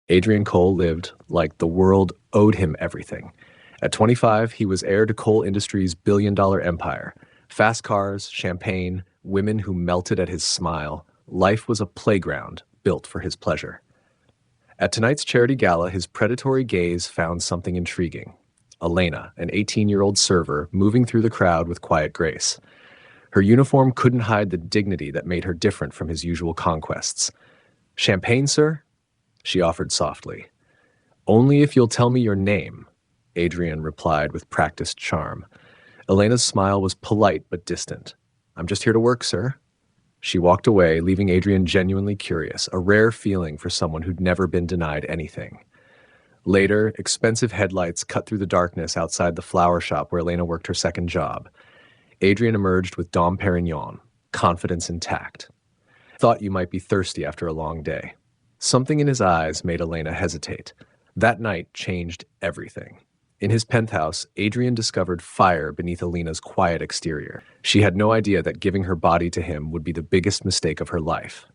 Adrian Cole lived like the world owed him everything. At 25, he was heir to coal industry's billion-dollar empire. Fast cars, champagne, women who melted at his smile. Life was a playground built for his pleasure. At tonight's charity gala, his predatory gaze found something intriguing. Elena, an 18-year-old server, moving through the crowd with quiet grace. Her uniform couldn't hide the dignity that made her different from his usual conquests. "Champagne, sir?" she offered softly. "Only if you'll tell me your name," Adrian replied with practiced charm. Elena's smile was polite but distant. "I'm just here to work, sir." She walked away, leaving Adrian genuinely curious, a rare feeling for someone who'd never been denied anything. Later, expensive headlights cut through the darkness outside the flower shop where Elena worked her second job. Adrian emerged with Dom Perignon, confidence intact. "Thought you might be thirsty after a long day." Something in his eyes made Elena hesitate. That night changed everything. In his penthouse, Adrian discovered fire beneath Elena's quiet exterior. She had no idea that giving her body to him would be the biggest mistake of her life.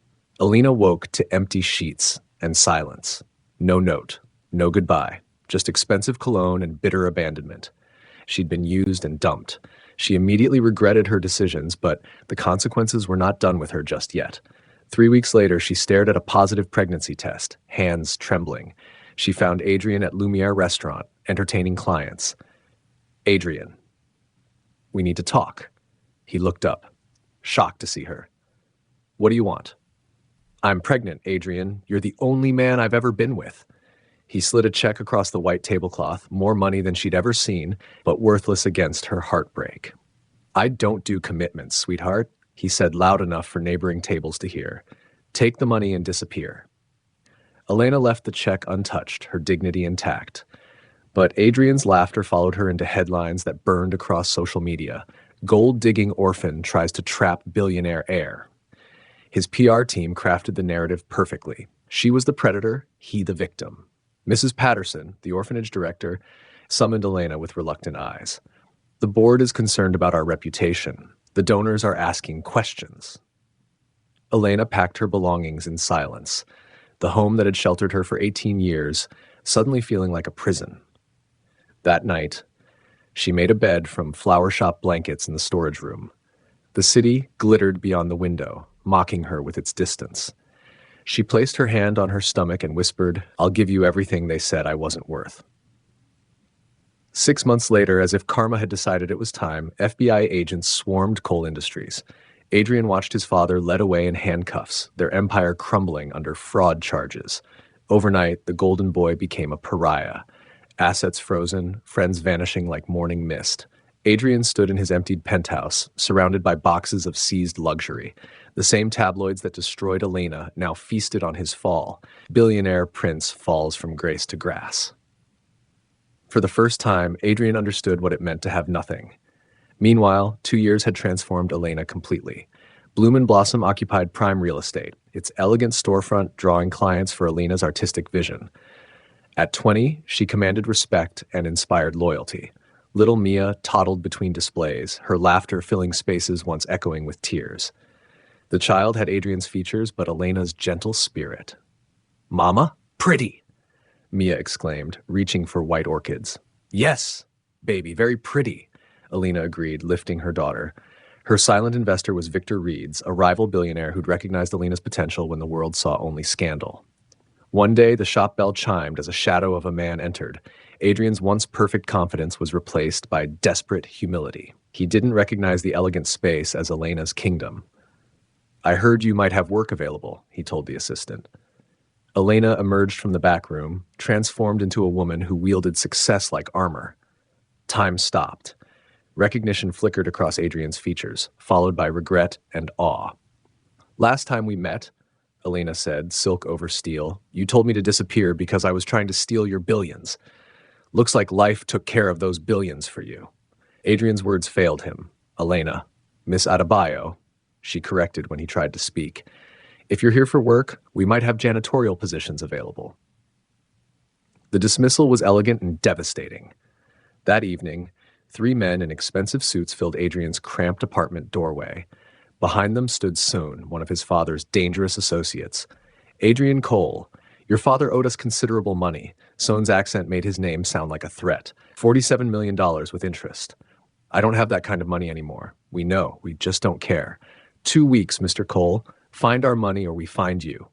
Elena woke to empty sheets and silence. No note, no goodbye, just expensive cologne and bitter abandonment. She'd been used and dumped. She immediately regretted her decisions, but the consequences were not done with her just yet. 3 weeks later, she stared at a positive pregnancy test, hands trembling. She found Adrian at Lumiere Restaurant, entertaining clients. "Adrian, we need to talk." He looked up, shocked to see her. "What do you want?" "I'm pregnant, Adrian. You're the only man I've ever been with." He slid a check across the white tablecloth, more money than she'd ever seen, but worthless against her heartbreak. "I don't do commitments, sweetheart," he said loud enough for neighboring tables to hear. "Take the money and disappear." Elena left the check untouched, her dignity intact. But Adrian's laughter followed her into headlines that burned across social media. "Gold-digging orphan tries to trap billionaire heir." His PR team crafted the narrative perfectly. She was the predator, he the victim. Mrs. Patterson, the orphanage director, summoned Elena with reluctant eyes. "The board is concerned about our reputation. The donors are asking questions." Elena packed her belongings in silence. The home that had sheltered her for 18 years, suddenly feeling like a prison. That night, she made a bed from flower shop blankets in the storage room. The city glittered beyond the window, mocking her with its distance. She placed her hand on her stomach and whispered, "I'll give you everything they said I wasn't worth." 6 months later, as if karma had decided it was time, FBI agents swarmed coal industries. Adrian watched his father led away in handcuffs, their empire crumbling under fraud charges. Overnight, the golden boy became a pariah. Assets frozen, friends vanishing like morning mist. Adrian stood in his emptied penthouse, surrounded by boxes of seized luxury. The same tabloids that destroyed Elena now feasted on his fall. Billionaire prince falls from grace to grass. For the first time, Adrian understood what it meant to have nothing. Meanwhile, 2 years had transformed Elena completely. Bloom and Blossom occupied prime real estate, its elegant storefront drawing clients for Elena's artistic vision. At 20, she commanded respect and inspired loyalty. Little Mia toddled between displays, her laughter filling spaces once echoing with tears. The child had Adrian's features, but Elena's gentle spirit. "Mama, pretty!" Mia exclaimed, reaching for white orchids. "Yes, baby, very pretty," Elena agreed, lifting her daughter. Her silent investor was Victor Reeds, a rival billionaire who'd recognized Elena's potential when the world saw only scandal. One day, the shop bell chimed as a shadow of a man entered. Adrian's once perfect confidence was replaced by desperate humility. He didn't recognize the elegant space as Elena's kingdom. "I heard you might have work available," he told the assistant. Elena emerged from the back room, transformed into a woman who wielded success like armor. Time stopped. Recognition flickered across Adrian's features, followed by regret and awe. "Last time we met," Elena said, silk over steel, "you told me to disappear because I was trying to steal your billions. Looks like life took care of those billions for you." Adrian's words failed him. "Elena, Miss Adebayo," she corrected when he tried to speak. "If you're here for work, we might have janitorial positions available." The dismissal was elegant and devastating. That evening, 3 men in expensive suits filled Adrian's cramped apartment doorway. Behind them stood Soon, one of his father's dangerous associates. "Adrian Cole, Your father owed us considerable money. Sohn's accent made his name sound like a threat. $47 million with interest. I don't have that kind of money anymore. We know. We just don't care. 2 weeks, Mr. Cole. Find our money or we find you.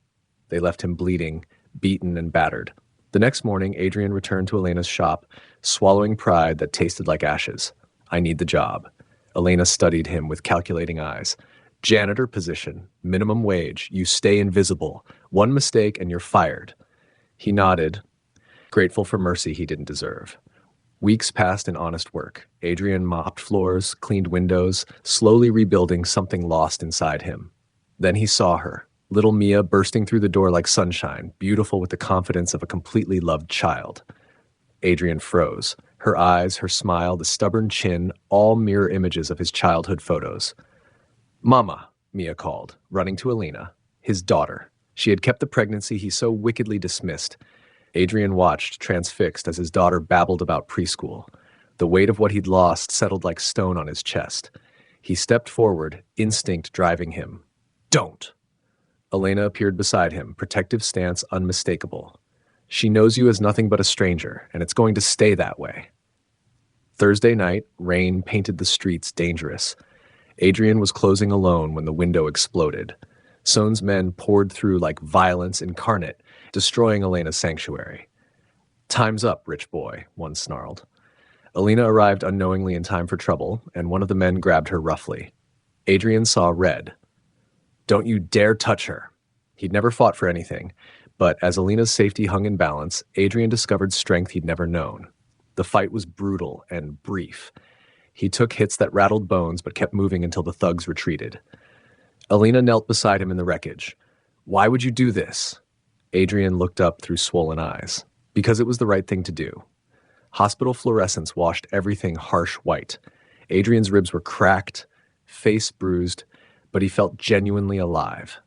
They left him bleeding, beaten and battered. The next morning, Adrian returned to Elena's shop, swallowing pride that tasted like ashes. I need the job. Elena studied him with calculating eyes. Janitor position, minimum wage, you stay invisible. One mistake and you're fired. He nodded, grateful for mercy he didn't deserve. Weeks passed in honest work. Adrian mopped floors, cleaned windows, slowly rebuilding something lost inside him. Then he saw her, little Mia bursting through the door like sunshine, beautiful with the confidence of a completely loved child. Adrian froze. Her eyes, her smile, the stubborn chin, all mirror images of his childhood photos. Mama, Mia called, running to Elena, his daughter. She had kept the pregnancy he so wickedly dismissed. Adrian watched, transfixed, as his daughter babbled about preschool. The weight of what he'd lost settled like stone on his chest. He stepped forward, instinct driving him. Don't! Elena appeared beside him, protective stance unmistakable. She knows you as nothing but a stranger, and it's going to stay that way. Thursday night, rain painted the streets dangerous. Adrian was closing alone when the window exploded. Sohn's men poured through like violence incarnate, destroying Elena's sanctuary. Time's up, rich boy, one snarled. Elena arrived unknowingly in time for trouble, and one of the men grabbed her roughly. Adrian saw red. Don't you dare touch her. He'd never fought for anything, but as Elena's safety hung in balance, Adrian discovered strength he'd never known. The fight was brutal and brief. He took hits that rattled bones but kept moving until the thugs retreated. Elena knelt beside him in the wreckage. Why would you do this? Adrian looked up through swollen eyes. Because it was the right thing to do. Hospital fluorescence washed everything harsh white. Adrian's ribs were cracked, face bruised, but he felt genuinely alive.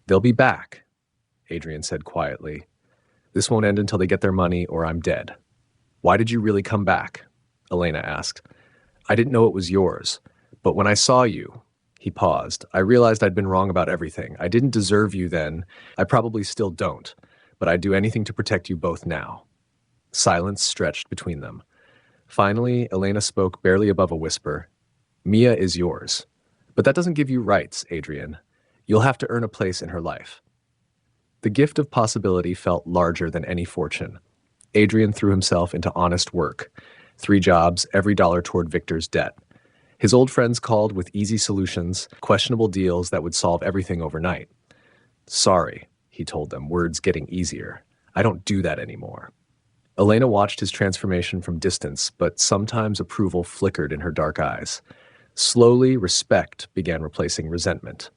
They'll be back, Adrian said quietly. This won't end until they get their money or I'm dead. Why did you really come back? Elena asked. I didn't know it was yours, but when I saw you, he paused. I realized I'd been wrong about everything. I didn't deserve you then. I probably still don't, but I'd do anything to protect you both now. Silence stretched between them. Finally, Elena spoke barely above a whisper. Mia is yours. But that doesn't give you rights, Adrian. You'll have to earn a place in her life. The gift of possibility felt larger than any fortune. Adrian threw himself into honest work. 3 jobs, every dollar toward Victor's debt. His old friends called with easy solutions, questionable deals that would solve everything overnight. Sorry, he told them, words getting easier. I don't do that anymore. Elena watched his transformation from distance, but sometimes approval flickered in her dark eyes. Slowly, respect began replacing resentment.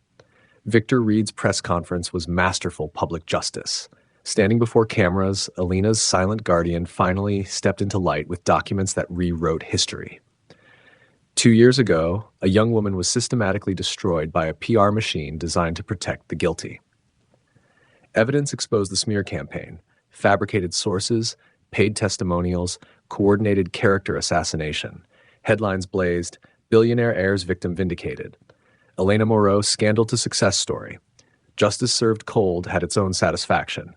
Victor Reed's press conference was masterful public justice. Standing before cameras, Elena's silent guardian finally stepped into light with documents that rewrote history. 2 years ago, a young woman was systematically destroyed by a PR machine designed to protect the guilty. Evidence exposed the smear campaign, fabricated sources, paid testimonials, coordinated character assassination. Headlines blazed, Billionaire heirs victim vindicated. Elena Moreau scandal to success story. Justice served cold had its own satisfaction.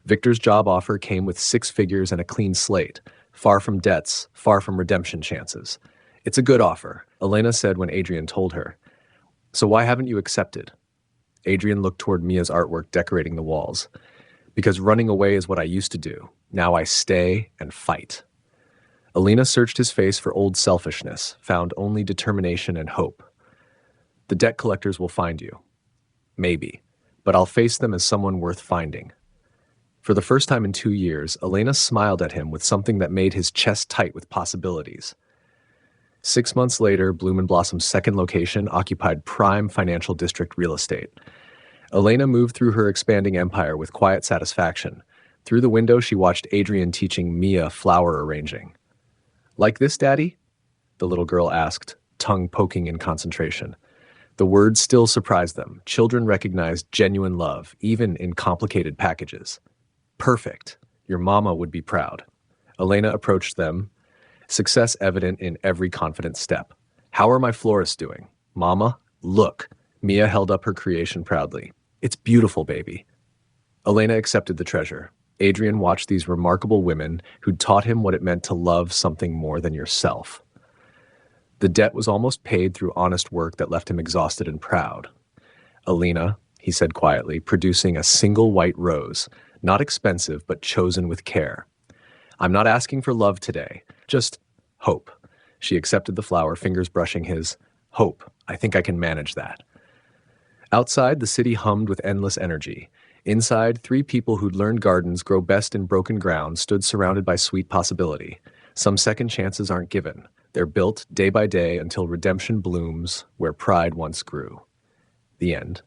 Victor's job offer came with 6 figures and a clean slate, far from debts, far from redemption chances. It's a good offer, Elena said when Adrian told her. So why haven't you accepted? Adrian looked toward Mia's artwork decorating the walls. Because running away is what I used to do. Now I stay and fight. Elena searched his face for old selfishness, found only determination and hope. The debt collectors will find you. Maybe. But I'll face them as someone worth finding. For the first time in 2 years, Elena smiled at him with something that made his chest tight with possibilities. 6 months later, Bloom and Blossom's second location occupied prime financial district real estate. Elena moved through her expanding empire with quiet satisfaction. Through the window, she watched Adrian teaching Mia flower arranging. Like this, Daddy? The little girl asked, tongue poking in concentration. The words still surprised them. Children recognized genuine love, even in complicated packages. Perfect. Your mama would be proud. Elena approached them, success evident in every confident step. How are my florists doing? Mama, look. Mia held up her creation proudly. It's beautiful, baby. Elena accepted the treasure. Adrian watched these remarkable women who'd taught him what it meant to love something more than yourself. The debt was almost paid through honest work that left him exhausted and proud. Elena, he said quietly, producing a single white rose, not expensive, but chosen with care. I'm not asking for love today, just hope. She accepted the flower, fingers brushing his. Hope. I think I can manage that. Outside, the city hummed with endless energy. Inside, 3 people who'd learned gardens grow best in broken ground stood surrounded by sweet possibility. Some second chances aren't given. They're built day by day until redemption blooms where pride once grew. The end.